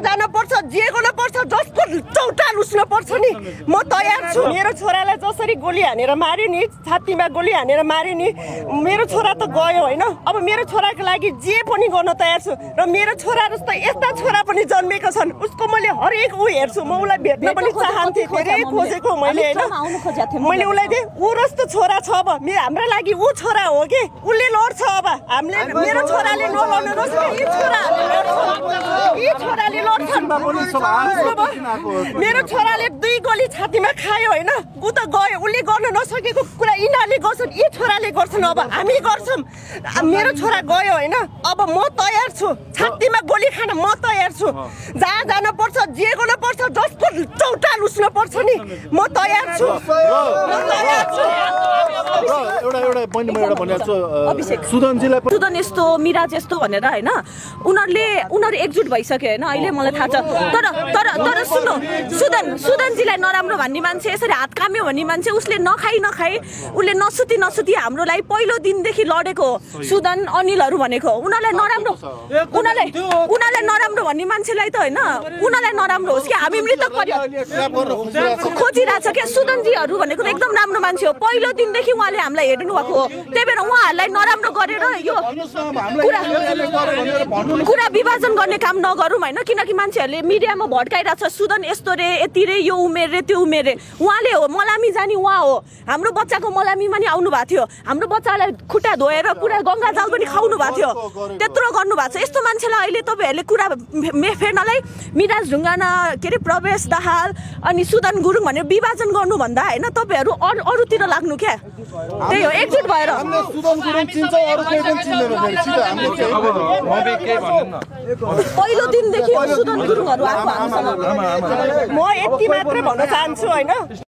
जान पर्छ, जे गर्न पर्छ, जसको चौताल उस्न पर्छ नि, म तयार छु। मेरो छोरालाई जसरी गोली हानेर मार्यो नि, छातीमा गोली हानेर मार्यो नि, मेरो छोरा त गयो होइन। अब मेरो छोराको लागि जे पनि गर्न तयार छु र मेरो छोरा जस्तो यस्ता छोरा पनि जन्मेका छन्। उसको मैले हरेक ऊ हेर्छु, म उसलाई भेट्न पनि चाहन्थेँ, धेरै खोजेको मैले होइन। मैले उसलाई दिएँ, ऊ जस्तो छोरा छ अब हाम्रो लागि, ऊ छोरा हो कि उसले लड्छ। अब हामीले मेरो छोराले नलड्नुहोस्, यी छोराले लड्छन्। मेरो छोराले 2 गोली छातीमा खायो होइन, ऊ त गयो, उसले गर्न नसकेको कुरा यिनीहरूले गर्छन्, यी छोराले गर्छन्। अब हामी गर्छौँ, मेरो छोरा गयो होइन, अब म तयार छु, छातीमा गोली खान म तयार छु। जहाँ जान पर्छ, जे गर्न पर्छ, जसको चौताल उस्न पर्छ नि, म तयार छु। सुदन यस्तो मिराज यस्तो भनेर होइन, उनीहरू एकजुट भइसक्यो होइन, अहिले मलाई थाहा छ। तर सुन्नु, सुदनजीलाई नराम्रो भन्ने मान्छे, यसरी हात काम्यो भन्ने मान्छे, उसले नखाई उसले नसुती हाम्रोलाई पहिलो दिनदेखि लडेको सुदन अनिलहरू भनेको, उनीहरूलाई नराम्रो भन्ने मान्छेलाई त होइन, उनीहरूलाई नराम्रो होस् कि हामी मृतक खोजिरहेछ क्या। सुदनजीहरू भनेको एकदम राम्रो मान्छे हो, पहिलो दिनदेखि उहाँले हामीलाई हेर्नु भएको हो। त्यही भएर उहाँहरूलाई नराम्रो गरेर यो कुरा विभाजन गर्ने काम नगरौँ होइन, किनकि मान्छेहरूले मिडियामा भड्काइरहेछ, सुदन यस्तो रे, यति रे, यो उमेर रे, त्यो उमेर रे। उहाँले हो मलामी जाने, उहाँ हो हाम्रो बच्चाको मलामीमा नि आउनु भएको थियो, हाम्रो बच्चालाई खुट्टा धोएर पुरा गङ्गा जल पनि खुवाउनु भएको थियो, त्यत्रो गर्नुभएको छ। यस्तो मान्छेलाई अहिले तपाईँहरूले कुरा फेर्नलाई मिराज ढुङ्गाना, के अरे प्रवेश दाहाल अनि सुदन गुरुङ भनेर विभाजन गर्नुभन्दा होइन, तपाईँहरू अरूतिर लाग्नु क्या। त्यही हो, एकजुट भएर पहिलो दिनदेखि सुदन गुरुङहरू आएको हामीसँग। म यति मात्रै भन्न चाहन्छु होइन।